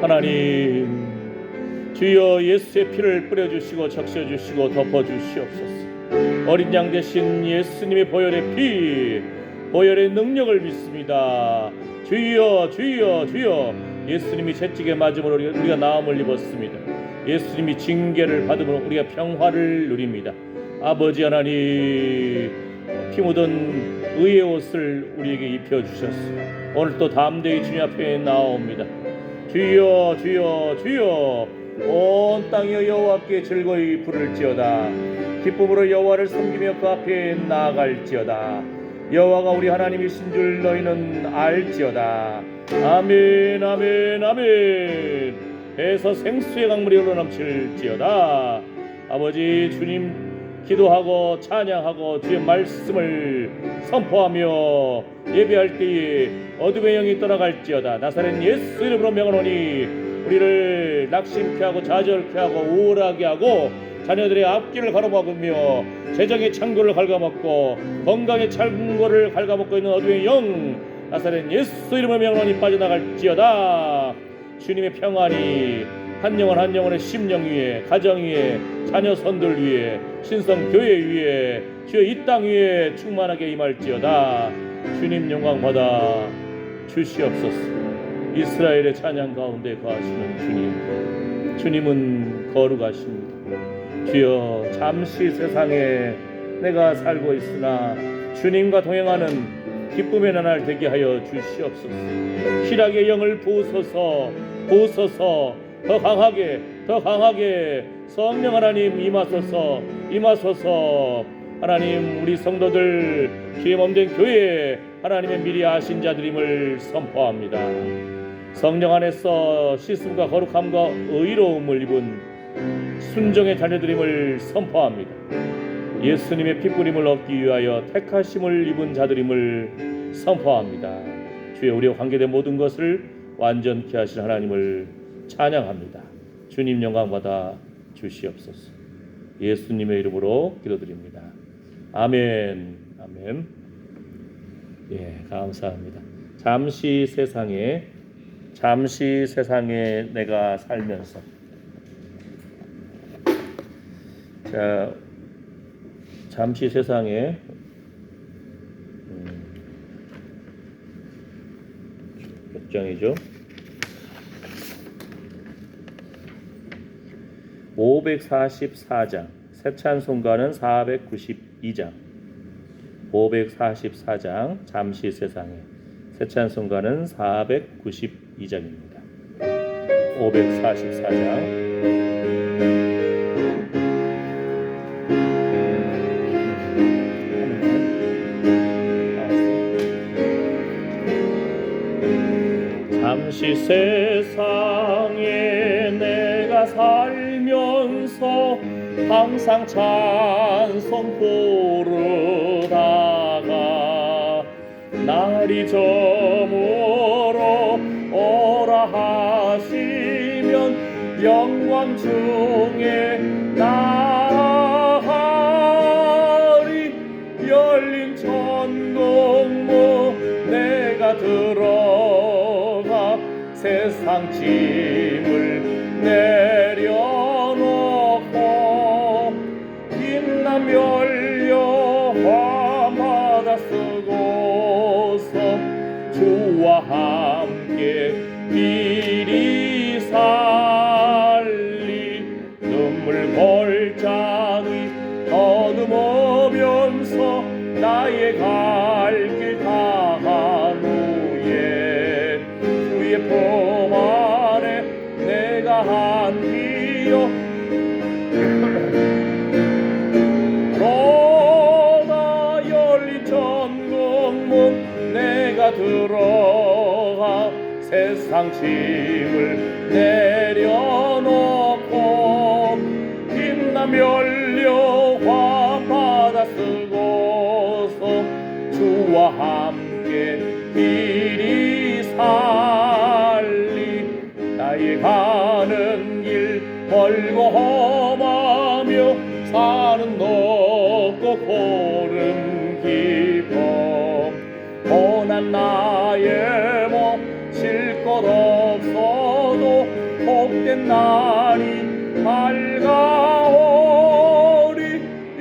하나님, 주여 예수의 피를 뿌려주시고 적셔주시고 덮어주시옵소서. 어린 양 대신 예수님의 보혈의 피, 보혈의 능력을 믿습니다. 주여 주여 주여. 예수님이 채찍에 맞음으로 우리가 나음을 입었습니다. 예수님이 징계를 받음으로 우리가 평화를 누립니다. 아버지 하나님, 피 묻은 의의 옷을 우리에게 입혀주셨습니다. 오늘 또 담대히 주님 앞에 나옵니다. 주여 주여 주여. 온 땅이 여호와께 즐거이 부를지어다. 기쁨으로 여호와를 섬기며 그 앞에 나아갈지어다. 여호와가 우리 하나님이신 줄 너희는 알지어다. 아멘 아멘 아멘. 배에서 생수의 강물이 흘러넘칠지어다. 아버지 주님 기도하고 찬양하고 주의 말씀을 선포하며 예배할 때에 어둠의 영이 떠나갈지어다. 나사렛 예수 이름으로 명하노니 우리를 낙심케 하고 좌절케 하고 우울하게 하고 자녀들의 앞길을 가로막으며 재정의 창고를 갉아먹고 건강의 창고를 갉아먹고 있는 어둠의 영, 나사렛 예수 이름으로 명하노니 빠져나갈지어다. 주님의 평안이 한 영혼 한 영혼의 심령 위에, 가정 위에, 자녀 손들 위에, 신성 교회 위에, 주여 이 땅 위에 충만하게 임할지어다. 주님 영광 받아 주시옵소서. 이스라엘의 찬양 가운데 거하시는 주님, 주님은 거룩하십니다. 주여 잠시 세상에 내가 살고 있으나 주님과 동행하는 기쁨의 나날 되게 하여 주시옵소서. 희락의 영을 부으소서, 부으소서. 더 강하게 성령 하나님 임하소서. 하나님, 우리 성도들 주의 몸된 교회에 하나님의 미리 아신 자들임을 선포합니다. 성령 안에서 씻음과 거룩함과 의로움을 입은 순종의 자녀들임을 선포합니다. 예수님의 핏부림을 얻기 위하여 택하심을 입은 자들임을 선포합니다. 주여, 우리와 관계된 모든 것을 완전케 하신 하나님을 찬양합니다. 주님 영광 받아 주시옵소서. 예수님의 이름으로 기도드립니다. 아멘. 아멘. 예, 감사합니다. 잠시 세상에 내가 살면서, 자, 잠시 세상에 몇 장이죠? 544장, 새 찬송가는 492장. 544장 잠시 세상에, 새 찬송가는 492장입니다. 544장. 잠시 세상에 내가 살면서 항상 찬송 부르다가 날이 저물어 오라 하시면 영광 중에 나가리. 열린 천국문 내가 들어가 세상 짐을 내려놓고 빛난 멸려 화마다 쓰고서 주와 함께 이리 살리. 눈물 골짜기 더듬으면서 나의 갈 길 다한 후에 주의 품 안에 내가 한디어 너나 열린 천국문 내가 들어가 세상 짐을 내려놓고 빛나 멸려 화마다 쓰고서 주와 함께 이리 살리. 나의 가는 길 멀고 험하며 산은 높고 고름 깊어 고난 나의 몸 쉴 것 없어도 복된 날이 밝아오리.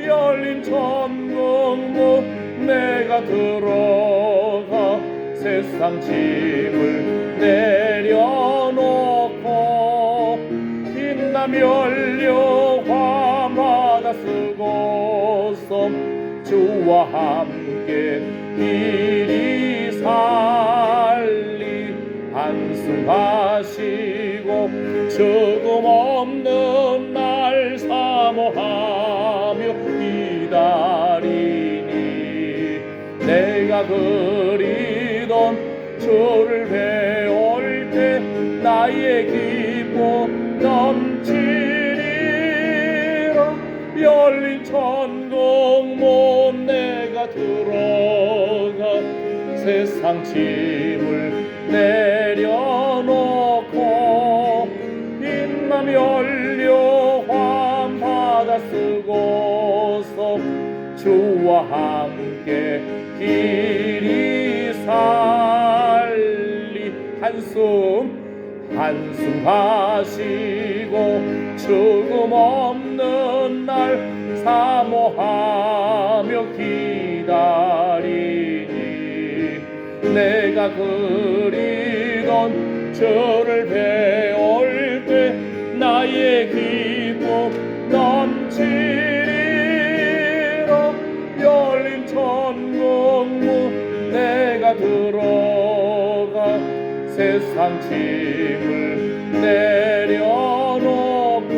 열린 천국문 내가 들어가 세상 짐을 내려놓고 빛나며 열려 화마다 쓰고서 주와 함께 길이 살리. 한숨하시고 죽음 없는 날 사모하며 기다리니. 내가 그리던 주를 배울 때 나의 기쁨 넘치리라. 열린 천국문 내가 들어가 세상 짐을 내려놓고 빛나며 열려 환바다 쓰고서 주와 함께 길이 살리. 한숨하시고 죽음 없는 날 사모하며 기다리니. 내가 그리던 주를 배울 때 나의 기쁨 넘치리라. 열린 천국문 내가 들어가 세상 짐을 내려놓고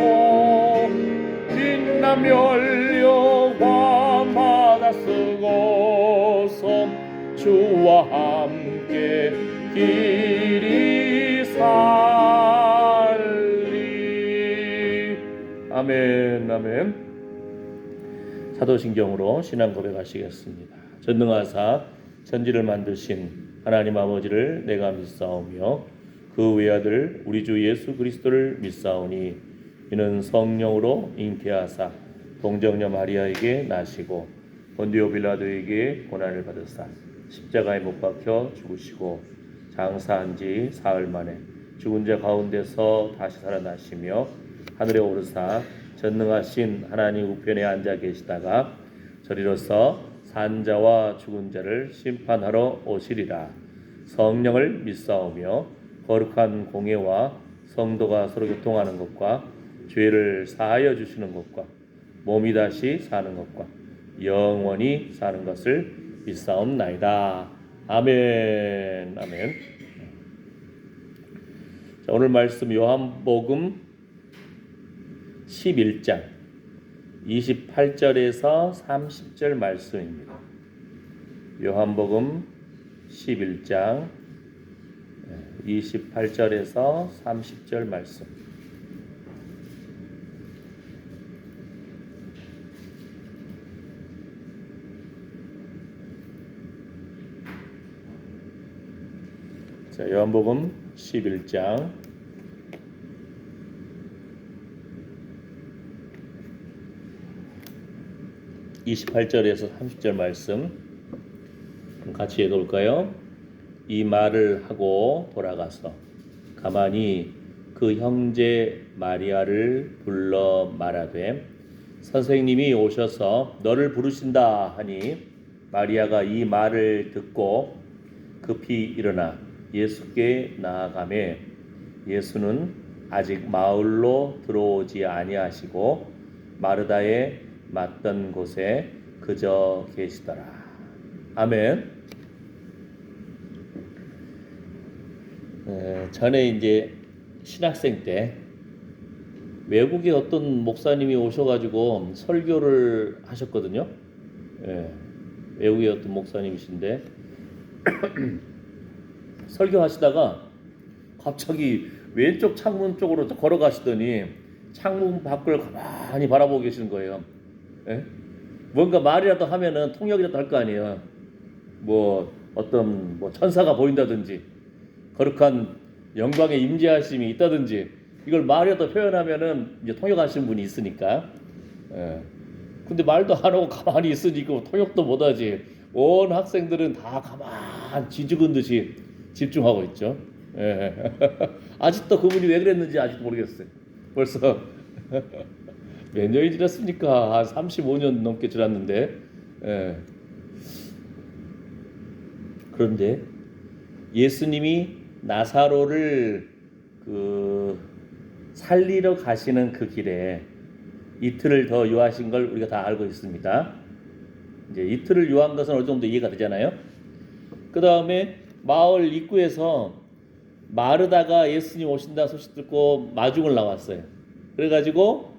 빛나며 열려 밤바다 쓰고서 주와 함께 길이 살리. 아멘. 아멘. 사도신경으로 신앙 고백하시겠습니다. 전능하사 천지를 만드신 하나님 아버지를 내가 믿사오며 그 외아들 우리 주 예수 그리스도를 믿사오니 이는 성령으로 잉태하사 동정녀 마리아에게 나시고 본디오 빌라도에게 고난을 받으사 십자가에 못 박혀 죽으시고 장사한 지 사흘 만에 죽은 자 가운데서 다시 살아나시며 하늘에 오르사 전능하신 하나님 우편에 앉아 계시다가 저리로서 산자와 죽은 자를 심판하러 오시리라. 성령을 믿사오며 거룩한 공예와 성도가 서로 교통하는 것과 죄를 사하여 주시는 것과 몸이 다시 사는 것과 영원히 사는 것을 믿사옵나이다. 아멘. 아멘. 자, 오늘 말씀 요한복음 11장 28절에서 30절 말씀입니다. 요한복음 11장 28절에서 30절 말씀. 자, 요한복음 11장 28절에서 30절 말씀 같이 읽어볼까요? 이 말을 하고 돌아가서 가만히 그 형제 마리아를 불러 말하되 선생님이 오셔서 너를 부르신다 하니 마리아가 이 말을 듣고 급히 일어나 예수께 나아가매 예수는 아직 마을로 들어오지 아니하시고 마르다에 맞던 곳에 그저 계시더라. 아멘. 전에 이제 신학생 때 외국에 어떤 목사님이 오셔가지고 설교를 하셨거든요. 외국의 어떤 목사님이신데 설교하시다가 갑자기 왼쪽 창문 쪽으로 걸어가시더니 창문 밖을 가만히 바라보고 계시는 거예요. 뭔가 말이라도 하면은 통역이라도 할 거 아니에요. 뭐 어떤 천사가 보인다든지 거룩한 영광의 임재하심이 있다든지 이걸 말이라도 표현하면은 이제 통역하시는 분이 있으니까. 근데 말도 안 하고 가만히 있으니까 통역도 못하지. 온 학생들은 다 가만히 쥐죽은 듯이 집중하고 있죠. 예. 아직도 그분이 왜 그랬는지 아직도 모르겠어요. 벌써 몇 년이 지났습니까? 한 35년 넘게 지났는데. 예. 그런데 예수님이 나사로를 그 살리러 가시는 그 길에 이틀을 더 유하신 걸 우리가 다 알고 있습니다. 이제 이틀을 유한 것은 어느 정도 이해가 되잖아요. 그 다음에 마을 입구에서 마르다가 예수님 오신다 소식 듣고 마중을 나왔어요. 그래가지고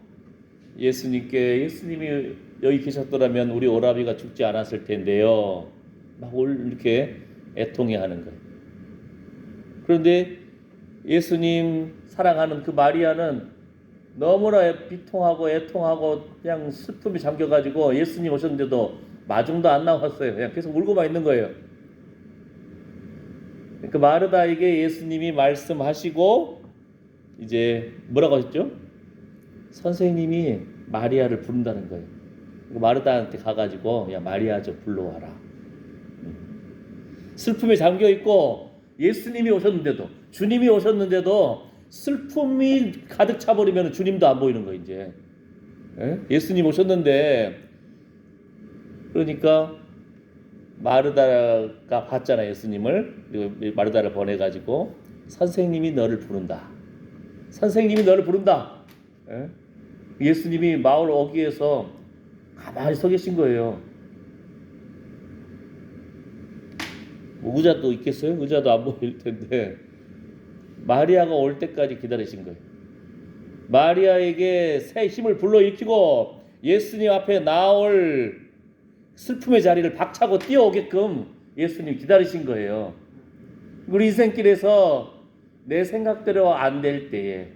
예수님이 여기 계셨더라면 우리 오라비가 죽지 않았을 텐데요. 막 이렇게 애통해하는 거예요. 그런데 예수님 사랑하는 그 마리아는 너무나 비통하고 애통하고 그냥 슬픔이 잠겨가지고 예수님 오셨는데도 마중도 안 나왔어요. 그냥 계속 울고만 있는 거예요. 그 마르다에게 예수님이 말씀하시고 이제 뭐라고 하셨죠? 선생님이 마리아를 부른다는 거예요. 마르다한테 가가지고 야 마리아 좀 불러와라. 슬픔에 잠겨 있고 예수님이 오셨는데도 주님이 오셨는데도 슬픔이 가득 차버리면 주님도 안 보이는 거예요 이제. 예수님 오셨는데 그러니까 마르다가 봤잖아요 예수님을. 그리고 마르다를 보내가지고 선생님이 너를 부른다. 선생님이 너를 부른다. 예수님이 마을 어귀에서 가만히 서 계신 거예요. 뭐 의자도 있겠어요? 의자도 안 보일 텐데 마리아가 올 때까지 기다리신 거예요. 마리아에게 새 힘을 불러일으키고 예수님 앞에 나올 슬픔의 자리를 박차고 뛰어오게끔 예수님 기다리신 거예요. 우리 인생길에서 내 생각대로 안 될 때에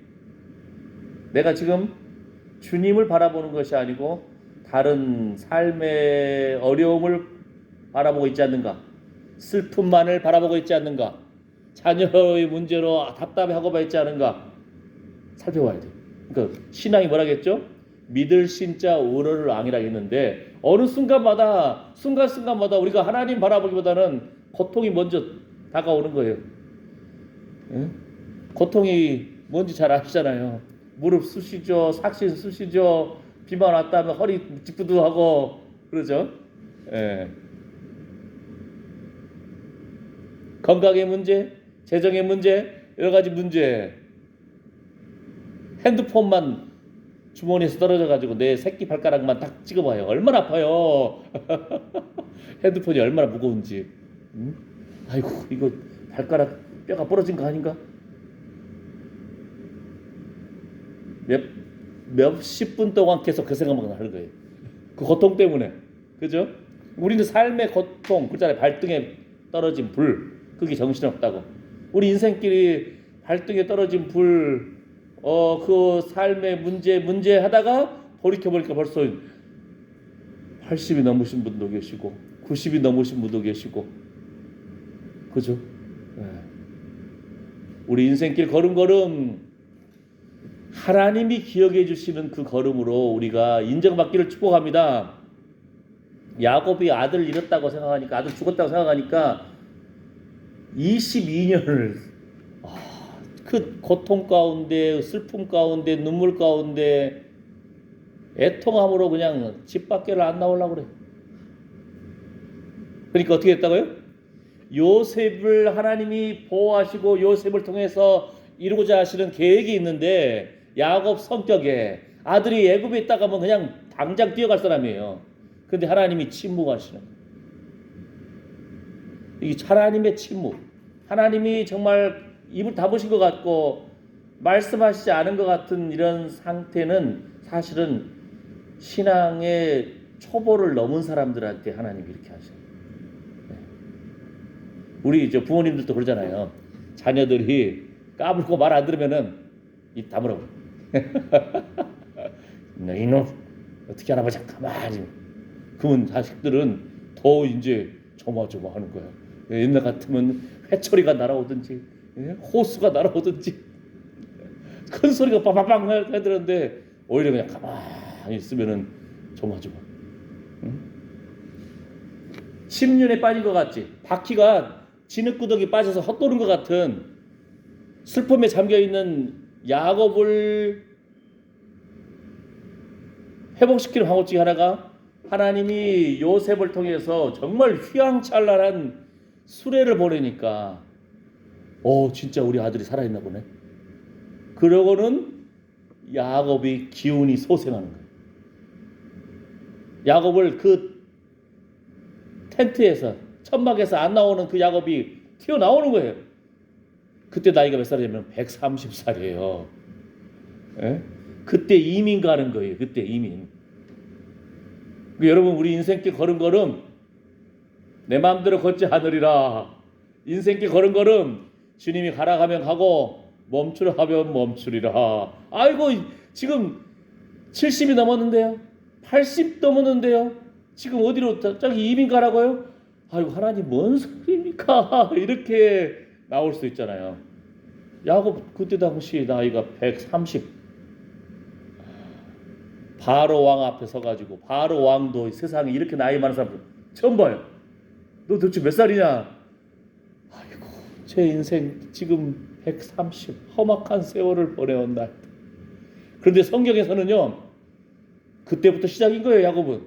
내가 지금 주님을 바라보는 것이 아니고 다른 삶의 어려움을 바라보고 있지 않는가? 슬픔만을 바라보고 있지 않는가? 자녀의 문제로 답답해하고만 있지 않은가? 살펴봐야 돼요. 그러니까 신앙이 뭐라겠죠? 믿을 신자 우러를 앙이라 했는데 어느 순간마다 우리가 하나님 바라보기보다는 고통이 먼저 다가오는 거예요. 고통이 뭔지 잘 아시잖아요. 무릎 쑤시죠, 삭신 쑤시죠, 비만 왔다면 허리 찌뿌두하고 그러죠. 건강의 문제, 재정의 문제, 여러 가지 문제. 핸드폰만 주머니에서 떨어져가지고 내 새끼 발가락만 딱 찍어봐요. 얼마나 아파요. 핸드폰이 얼마나 무거운지. 아이고 이거 발가락 뼈가 부러진 거 아닌가? 몇십 분 동안 계속 그 생각만 하는 거예요. 그 고통 때문에. 그죠? 우리는 삶의 고통, 그렇잖아요. 발등에 떨어진 불. 그게 정신없다고. 우리 인생길이 발등에 떨어진 불, 그 삶의 문제 하다가 돌이켜보니까 벌써 80이 넘으신 분도 계시고 90이 넘으신 분도 계시고 그죠? 우리 인생길 걸음걸음 하나님이 기억해 주시는 그 걸음으로 우리가 인정받기를 축복합니다. 야곱이 아들 잃었다고 생각하니까 아들 죽었다고 생각하니까 22년을 그 고통 가운데 슬픔 가운데 눈물 가운데 애통함으로 그냥 집 밖에를 안 나오려고 그래. 그러니까 어떻게 했다고요? 요셉을 하나님이 보호하시고 요셉을 통해서 이루고자 하시는 계획이 있는데 야곱 성격에 아들이 애굽에 있다가 하면 그냥 당장 뛰어갈 사람이에요. 근데 하나님이 침묵하시는, 이 하나님의 침묵, 하나님이 정말 입을 닫으신 것 같고 말씀하시지 않은 것 같은 이런 상태는 사실은 신앙의 초보를 넘은 사람들한테 하나님이 이렇게 하셔요. 우리 부모님들도 그러잖아요. 자녀들이 까불고 말 안 들으면은 입 다물어. 너 이놈 어떻게 하나 보자 가만히. 그러면 자식들은 더 이제 조마조마하는 거야. 옛날 같으면 회초리가 날아오든지 호수가 날아오든지 큰 소리가 빠바방 해드는데 오히려 그냥 가만히 있으면은 조마조마. 침륜에 빠진 것 같지. 바퀴가 진흙구덩이 빠져서 헛도는 것 같은 슬픔에 잠겨 있는 야곱을 회복시키는 방법 중에 하나가 하나님이 요셉을 통해서 정말 휘황찬란한 수레를 보내니까 진짜 우리 아들이 살아있나 보네. 그러고는 야곱이 기운이 솟아나는 거예요. 야곱을 그 텐트에서 천막에서 안 나오는 그 야곱이 튀어나오는 거예요. 그때 나이가 몇 살이냐면 130살이에요. 예? 그때 이민 가는 거예요. 그때 이민. 여러분, 우리 인생길 걸음걸음 내 마음대로 걷지 않으리라. 인생길 걸음걸음 주님이 가라 하면 가고 멈추라 하면 멈추리라. 아이고, 지금 70이 넘었는데요. 80 넘었는데요. 지금 어디로 저기 이민 가라고요? 아이고, 하나님 뭔 소리입니까? 이렇게 나올 수 있잖아요. 야곱 그때 당시 나이가 130. 바로 왕 앞에 서가지고 바로 왕도 세상에 이렇게 나이 많은 사람 처음 봐요. 너 도대체 몇 살이냐? 아이고, 제 인생 지금 130 험악한 세월을 보내온다. 그런데 성경에서는요, 그때부터 시작인 거예요.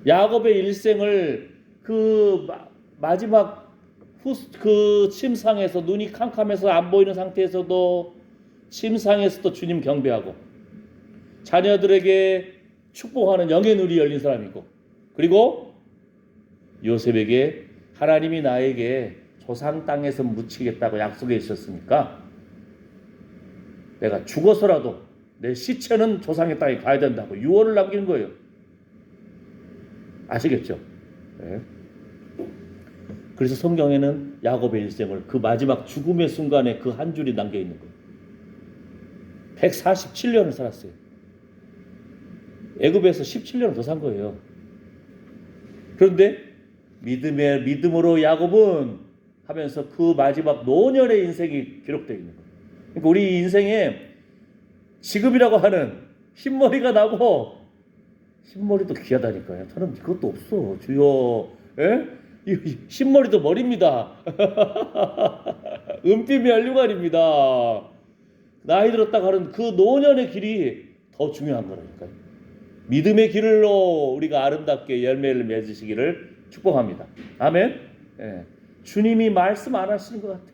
야곱의 일생을 그 마지막 그 침상에서 눈이 캄캄해서 안 보이는 상태에서도 침상에서도 주님 경배하고 자녀들에게 축복하는 영의 눈이 열린 사람이고, 그리고 요셉에게 하나님이 나에게 조상 땅에서 묻히겠다고 약속해 주셨으니까 내가 죽어서라도 내 시체는 조상의 땅에 가야 된다고 유언을 남긴 거예요. 아시겠죠? 네. 그래서 성경에는 야곱의 일생을 그 마지막 죽음의 순간에 그 한 줄이 남겨 있는 거예요. 147년을 살았어요. 애굽에서 17년을 더 산 거예요. 그런데 믿음으로 야곱은 하면서 그 마지막 노년의 인생이 기록되어 있는 거예요. 그러니까 우리 인생에 지금이라고 하는 흰머리가 나고, 흰머리도 귀하다니까요. 저는 그것도 없어. 주여, 예? 이 흰머리도 머리입니다. 은빛이 혈류관입니다. 나이 들었다고 하는 그 노년의 길이 더 중요한 거라니까요. 믿음의 길로 우리가 아름답게 열매를 맺으시기를 축복합니다. 아멘. 예. 주님이 말씀 안 하시는 것 같아요.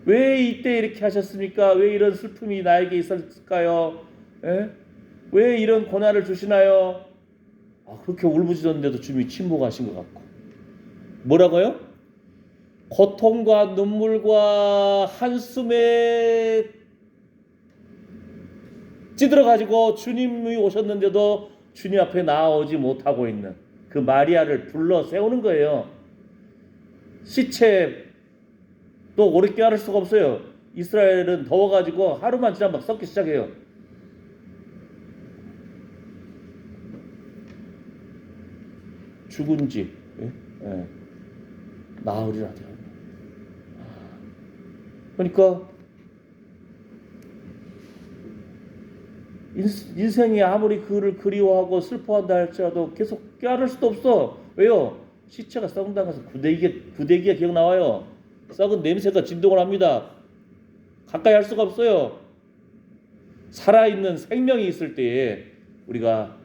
왜 이때 이렇게 하셨습니까? 왜 이런 슬픔이 나에게 있었을까요? 예? 왜 이런 고난을 주시나요? 그렇게 울부짖었는데도 주님이 침묵하신 것 같고. 뭐라고요? 고통과 눈물과 한숨에 찌들어가지고 주님이 오셨는데도 주님 앞에 나오지 못하고 있는 그 마리아를 불러 세우는 거예요. 시체 또 오래 껴안을 수가 없어요. 이스라엘은 더워가지고 하루만 지나면 막 썩기 시작해요. 죽은 지 나으리라. 그러니까 인생이 아무리 그를 그리워하고 슬퍼한다 할지라도 계속 껴안을 수도 없어. 왜요? 시체가 썩은 데 가서 구데기가 기억 나와요. 썩은 냄새가 진동을 합니다. 가까이 할 수가 없어요. 살아있는 생명이 있을 때에 우리가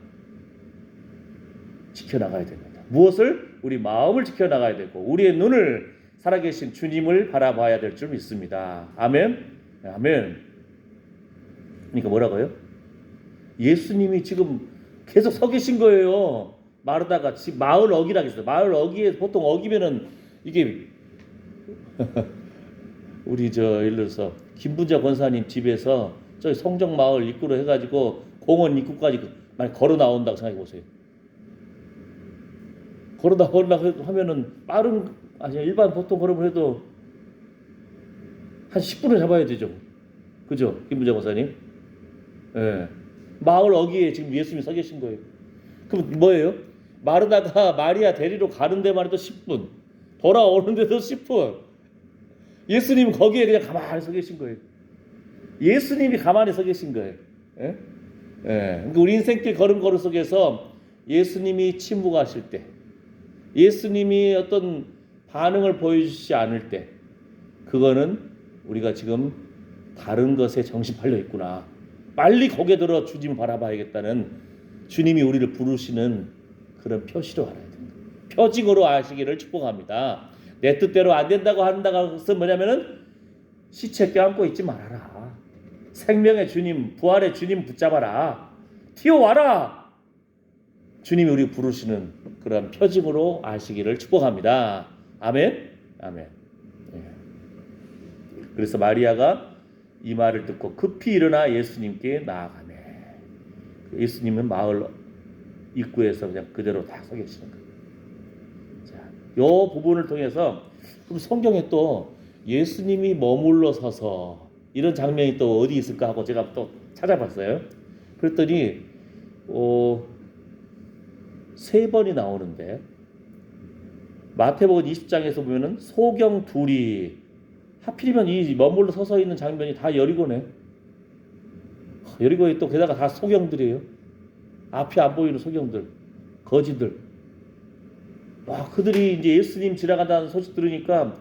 지켜나가야 됩니다. 무엇을? 우리 마음을 지켜나가야 되고 우리의 눈을 살아계신 주님을 바라봐야 될 줄 믿습니다. 아멘. 아멘. 그러니까 뭐라고요? 예수님이 지금 계속 서 계신 거예요. 마르다가 지금 마을 어기라고 했어요. 마을 어기에 보통 어기면은 이게 우리 예를 들어서 김분자 권사님 집에서 저기 성정마을 입구로 해가지고 공원 입구까지 많이 걸어 나온다고 생각해 보세요. 걸어 나오려고 하면은 일반 보통 걸으면 해도 한 10분을 잡아야 되죠. 그죠? 김분자 권사님? 예. 마을 어기에 지금 예수님이 서 계신 거예요. 그럼 뭐예요? 마르다가 마리아 데리러 가는 데만 해도 10분, 돌아오는 데도 10분. 예수님은 거기에 그냥 가만히 서 계신 거예요. 예수님이 가만히 서 계신 거예요. 예? 예. 그러니까 우리 인생길 걸음걸음 속에서 예수님이 침묵하실 때, 예수님이 어떤 반응을 보여주시지 않을 때, 그거는 우리가 지금 다른 것에 정신 팔려 있구나. 빨리 고개 들어 주님 바라봐야겠다는 주님이 우리를 부르시는 그런 표시로 알아야 됩니다. 표징으로 아시기를 축복합니다. 내 뜻대로 안 된다고 한다고 해서 뭐냐면은 시체 껴안고 있지 말아라. 생명의 주님, 부활의 주님 붙잡아라. 튀어와라. 주님이 우리 부르시는 그런 표징으로 아시기를 축복합니다. 아멘. 아멘. 예. 그래서 마리아가 이 말을 듣고 급히 일어나 예수님께 나아가네. 예수님은 마을 입구에서 그냥 그대로 다 서 계시는 거예요. 자, 요 부분을 통해서 그럼 성경에 또 예수님이 머물러 서서 이런 장면이 또 어디 있을까 하고 제가 또 찾아봤어요. 그랬더니 3번이 나오는데 마태복음 20장에서 보면은 소경 둘이 하필이면 이 머물러 서서 있는 장면이 다 여리고네. 여리고에 또 게다가 다 소경들이에요. 앞이 안 보이는 소경들, 거지들. 와, 그들이 이제 예수님 지나간다는 소식 들으니까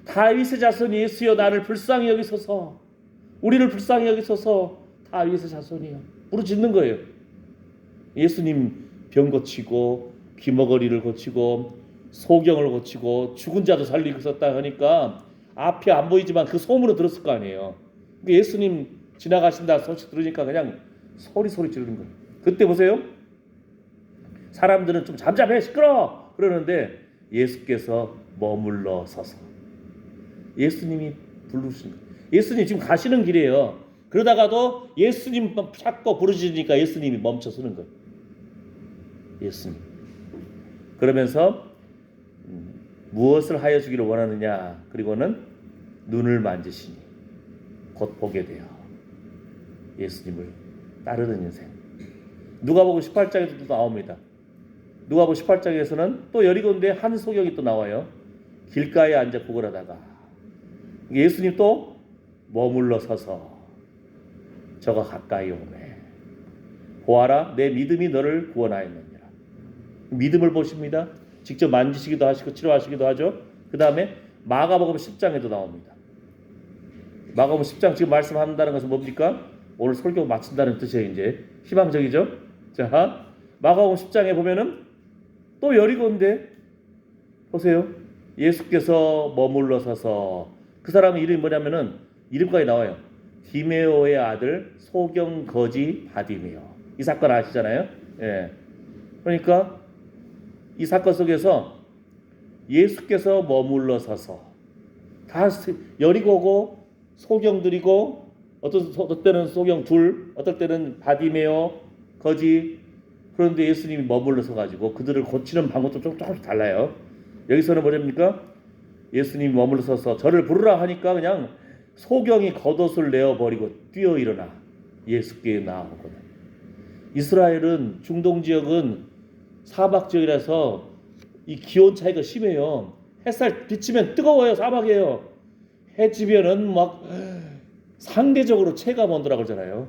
다윗의 자손 예수여 나를 불쌍히 여기소서, 우리를 불쌍히 여기소서, 다윗의 자손이여 부르짖는 거예요. 예수님 병 고치고 귀머거리를 고치고 소경을 고치고 죽은 자도 살리고 있었다 하니까 앞이 안 보이지만 그 소문을 들었을 거 아니에요. 예수님 지나가신다 소식 들으니까 그냥 소리 지르는 거예요. 그때 보세요. 사람들은 좀 잠잠해 시끄러워 그러는데 예수께서 머물러 서서 예수님이 부르신 거예요. 예수님 지금 가시는 길이에요. 그러다가도 예수님 찾고 부르시니까 예수님이 멈춰 서는 거예요. 예수님. 그러면서 무엇을 하여 주기를 원하느냐. 그리고는 눈을 만지시니 곧 보게 돼요. 예수님을 따르는 인생. 누가복음 18장에도 나옵니다. 누가복음 18장에서는 또 여리고인데 한 소경이 또 나와요. 길가에 앉아 구걸하다가 예수님 또 머물러 서서 저가 가까이 오매. 보아라 내 믿음이 너를 구원하였느니라. 믿음을 보십니다. 직접 만지시기도 하시고 치료하시기도 하죠. 그 다음에 마가복음 10장에도 나옵니다. 마가복음 10장 지금 말씀한다는 것은 뭡니까? 오늘 설교 마친다는 뜻이에요. 이제 희망적이죠. 자, 마가복음 10장에 보면은 또 여리고인데 보세요. 예수께서 머물러 서서 그 사람의 이름이 뭐냐면은 이름까지 나와요. 디메오의 아들 소경 거지 바디메오. 이 사건 아시잖아요. 예. 그러니까 이 사건 속에서 예수께서 머물러 서서 다 여리고고 소경들이고 어떤 때는 소경 둘, 어떨 때는 바디메오 거지. 그런데 예수님이 머물러 서 가지고 그들을 고치는 방법도 조금씩 달라요. 여기서는 뭐랍니까? 예수님이 머물러 서서 저를 부르라 하니까 그냥 소경이 겉옷을 내어버리고 뛰어 일어나 예수께 나아오거든. 이스라엘은 중동 지역은 사막 지역이라서 이 기온 차이가 심해요. 햇살 비치면 뜨거워요. 사막이에요. 해 지면은 막 상대적으로 체감 온도라고 그러잖아요.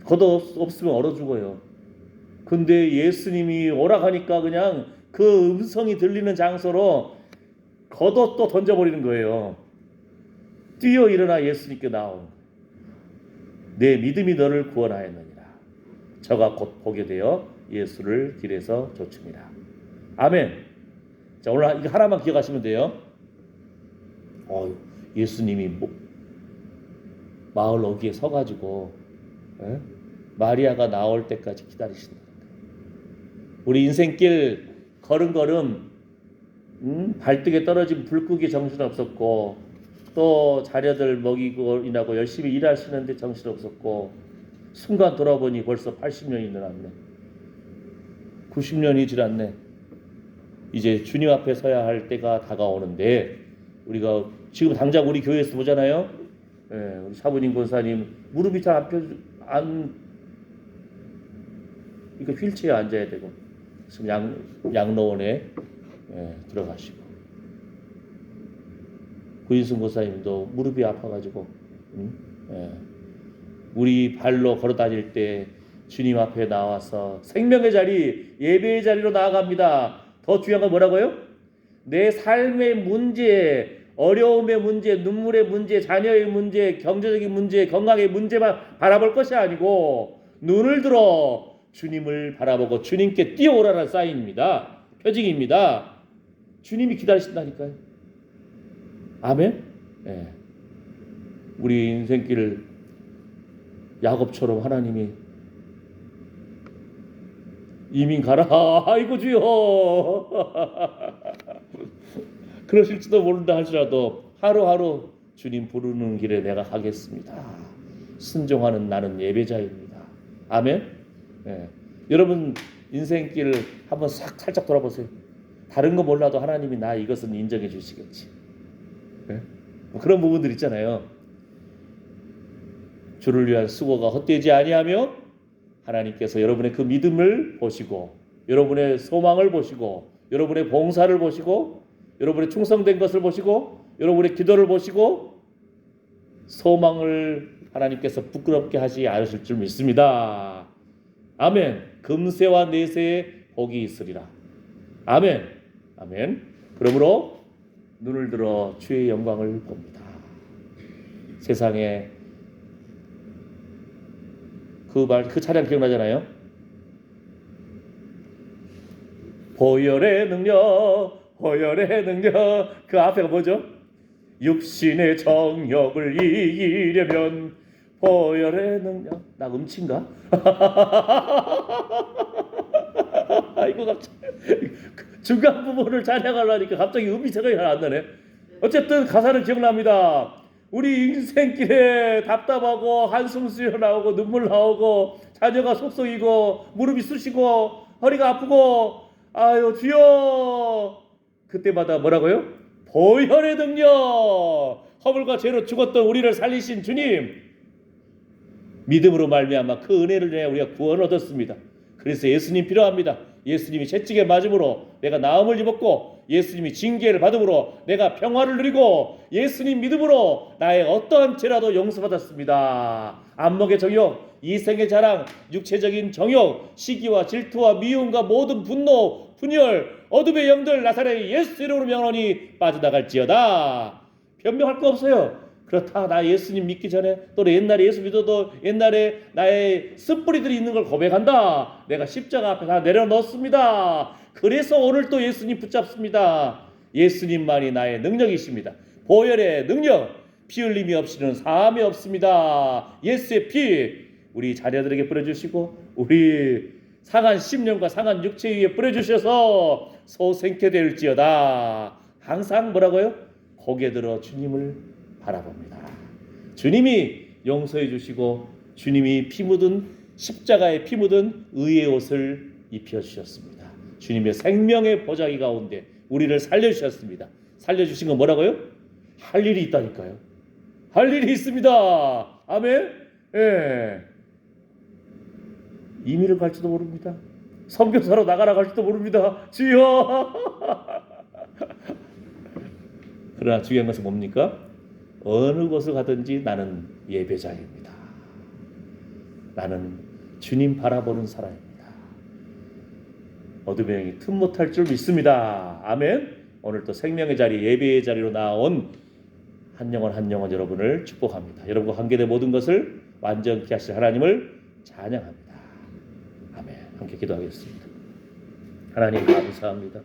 겉옷 없으면 얼어 죽어요. 근데 예수님이 오라가니까 그냥 그 음성이 들리는 장소로 겉옷도 던져버리는 거예요. 뛰어 일어나 예수님께 나온 내 믿음이 너를 구원하였느니라. 저가 곧 보게 되어 예수를 길에서 쫓습니다. 아멘. 자, 오늘 이거 하나만 기억하시면 돼요. 예수님이 마을 어귀에 서가지고 마리아가 나올 때까지 기다리신다. 우리 인생길 걸음걸음 발등에 떨어진 불국이 정신없었고 또 자녀들 먹이고 일하고 열심히 일하시는데 정신없었고 순간 돌아보니 벌써 80년이 지났네. 90년이 지났네. 이제 주님 앞에 서야 할 때가 다가오는데 우리가 지금 당장 우리 교회에서 보잖아요. 우리 사부님 권사님 무릎이 잘 그러니까 휠체어에 앉아야 되고 지금 양로원에 들어가시고 구인순 권사님도 무릎이 아파가지고 우리 발로 걸어 다닐 때 주님 앞에 나와서 생명의 자리, 예배의 자리로 나아갑니다. 더 중요한 건 뭐라고요? 내 삶의 문제에 어려움의 문제, 눈물의 문제, 자녀의 문제, 경제적인 문제, 건강의 문제만 바라볼 것이 아니고 눈을 들어 주님을 바라보고 주님께 뛰어오라는 사인입니다. 표징입니다. 주님이 기다리신다니까요. 아멘. 네. 우리 인생길을 야곱처럼 하나님이 이민 가라. 아이고 주여. 그러실지도 모른다 할지라도 하루하루 주님 부르는 길에 내가 가겠습니다. 순종하는 나는 예배자입니다. 아멘. 네. 여러분 인생길을 한번 살짝 돌아보세요. 다른 거 몰라도 하나님이 나 이것은 인정해 주시겠지. 네? 그런 부분들 있잖아요. 주를 위한 수고가 헛되지 아니하며 하나님께서 여러분의 그 믿음을 보시고 여러분의 소망을 보시고 여러분의 봉사를 보시고 여러분의 충성된 것을 보시고 여러분의 기도를 보시고 소망을 하나님께서 부끄럽게 하지 않으실 줄 믿습니다. 아멘. 금세와 내세에 복이 있으리라. 아멘. 아멘. 그러므로 눈을 들어 주의 영광을 봅니다. 세상에 그 차량 기억나잖아요. 보혈의 능력, 보혈의 능력. 그 앞에가 뭐죠? 육신의 정욕을 이기려면 보혈의 능력. 나 음치인가? 이거 갑자기 중간 부분을 찬양하려니까 갑자기 음이 생각이 안 나네. 어쨌든 가사는 기억납니다. 우리 인생길에 답답하고 한숨 쉬어 나오고 눈물 나오고 자녀가 속썩이고 무릎이 쑤시고 허리가 아프고 아유 주여, 그때마다 뭐라고요? 보혈의 능력, 허물과 죄로 죽었던 우리를 살리신 주님, 믿음으로 말미암아 그 은혜를 통해 우리가 구원을 얻었습니다. 그래서 예수님 필요합니다. 예수님이 채찍에 맞음으로 내가 나음을 입었고 예수님이 징계를 받음으로 내가 평화를 누리고 예수님 믿음으로 나의 어떠한 죄라도 용서받았습니다. 안목의 정욕, 이생의 자랑, 육체적인 정욕, 시기와 질투와 미움과 모든 분노, 분열, 어둠의 영들 나사렛 예수 이름으로 명하노니 빠져나갈지어다. 변명할 거 없어요. 그렇다, 나 예수님 믿기 전에 또 옛날에 예수 믿어도 옛날에 나의 쓴뿌리들이 있는 걸 고백한다. 내가 십자가 앞에 다 내려놓습니다. 그래서 오늘 또 예수님 붙잡습니다. 예수님만이 나의 능력이십니다. 보혈의 능력, 피 흘림이 없이는 사함이 없습니다. 예수의 피 우리 자녀들에게 뿌려주시고 우리 상한 심령과 상한 육체 위에 뿌려주셔서 소생케 될지어다. 항상 뭐라고요? 고개 들어 주님을 바라봅니다. 주님이 용서해 주시고 주님이 피 묻은 십자가에 피 묻은 의의 옷을 입혀주셨습니다. 주님의 생명의 보자기 가운데 우리를 살려주셨습니다. 살려주신 건 뭐라고요? 할 일이 있다니까요. 할 일이 있습니다. 아멘. 예. 이민을 갈지도 모릅니다. 선교사로 나가라 갈지도 모릅니다. 주여. 그러나 중요한 것은 뭡니까? 어느 곳을 가든지 나는 예배자입니다. 나는 주님 바라보는 사람입니다. 어둠의 영이 틈 못할 줄 믿습니다. 아멘. 오늘 또 생명의 자리, 예배의 자리로 나온 한 영혼 한 영혼 여러분을 축복합니다. 여러분과 관계된 모든 것을 완전케 하실 하나님을 찬양합니다. 아멘. 함께 기도하겠습니다. 하나님 감사합니다.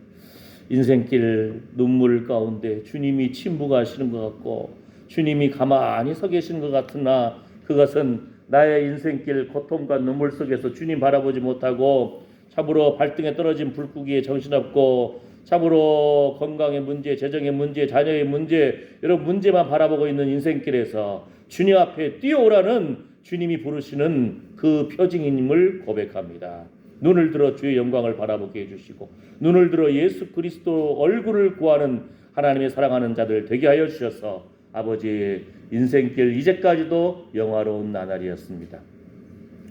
인생길 눈물 가운데 주님이 침묵하시는 것 같고 주님이 가만히 서 계시는 것 같으나 그것은 나의 인생길 고통과 눈물 속에서 주님 바라보지 못하고 참으로 발등에 떨어진 불고기에 정신없고 참으로 건강의 문제, 재정의 문제, 자녀의 문제, 여러 문제만 바라보고 있는 인생길에서 주님 앞에 뛰어오라는 주님이 부르시는 그 표징임을 고백합니다. 눈을 들어 주의 영광을 바라보게 해주시고 눈을 들어 예수 그리스도 얼굴을 구하는 하나님의 사랑하는 자들 되게 하여 주셔서 아버지의 인생길 이제까지도 영화로운 나날이었습니다.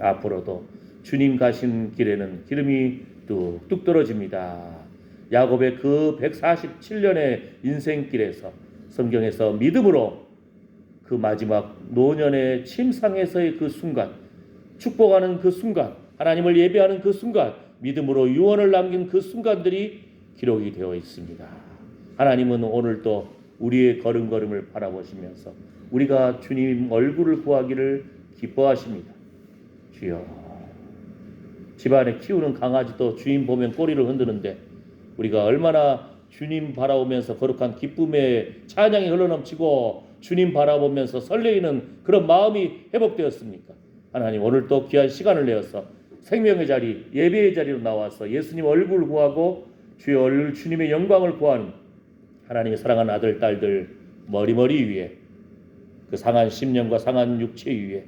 앞으로도 주님 가신 길에는 기름이 뚝뚝 떨어집니다. 야곱의 그 147년의 인생길에서 성경에서 믿음으로 그 마지막 노년의 침상에서의 그 순간, 축복하는 그 순간, 하나님을 예배하는 그 순간, 믿음으로 유언을 남긴 그 순간들이 기록이 되어 있습니다. 하나님은 오늘도 우리의 걸음걸음을 바라보시면서 우리가 주님 얼굴을 구하기를 기뻐하십니다. 주여, 집안에 키우는 강아지도 주인 보면 꼬리를 흔드는데 우리가 얼마나 주님 바라보면서 거룩한 기쁨의 찬양이 흘러넘치고 주님 바라보면서 설레이는 그런 마음이 회복되었습니까? 하나님, 오늘 또 귀한 시간을 내어서 생명의 자리, 예배의 자리로 나와서 예수님 얼굴을 구하고 주의 얼굴, 주님의 영광을 구하는 하나님의 사랑하는 아들, 딸들 머리머리 위에, 그 상한 심령과 상한 육체 위에,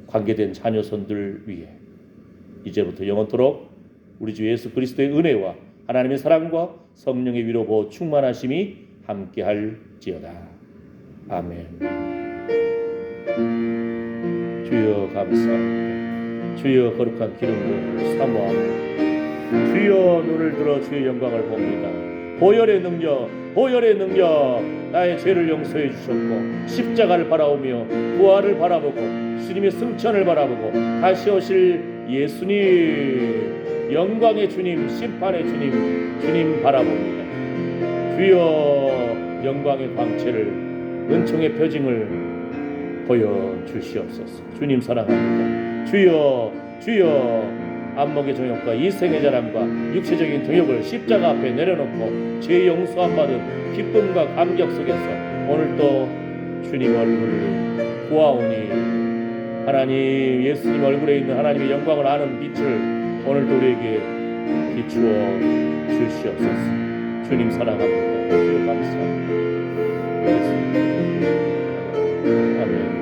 관계된 자녀손들 위에 이제부터 영원토록 우리 주 예수 그리스도의 은혜와 하나님의 사랑과 성령의 위로 보호 충만하심이 함께할지어다. 아멘. 주여 감사합니다. 주여 거룩한 기름을 사모하고 주여 눈을 들어 주의 영광을 봅니다. 보혈의 능력 나의 죄를 용서해 주셨고 십자가를 바라보며 부활을 바라보고 주님의 승천을 바라보고 다시 오실 예수님, 영광의 주님, 심판의 주님 바라봅니다. 주여 영광의 광채를, 은총의 표징을 보여주시옵소서. 주님 사랑합니다. 주여 안목의 정욕과 이생의 자랑과 육체적인 정욕을 십자가 앞에 내려놓고 죄 용서함 받은 기쁨과 감격 속에서 오늘도 주님 얼굴을 보아오니 하나님, 예수님 얼굴에 있는 하나님의 영광을 아는 빛을 오늘도 우리에게 비추어 주시옵소서. 주님 사랑합니다. 주님 감사합니다. 아멘.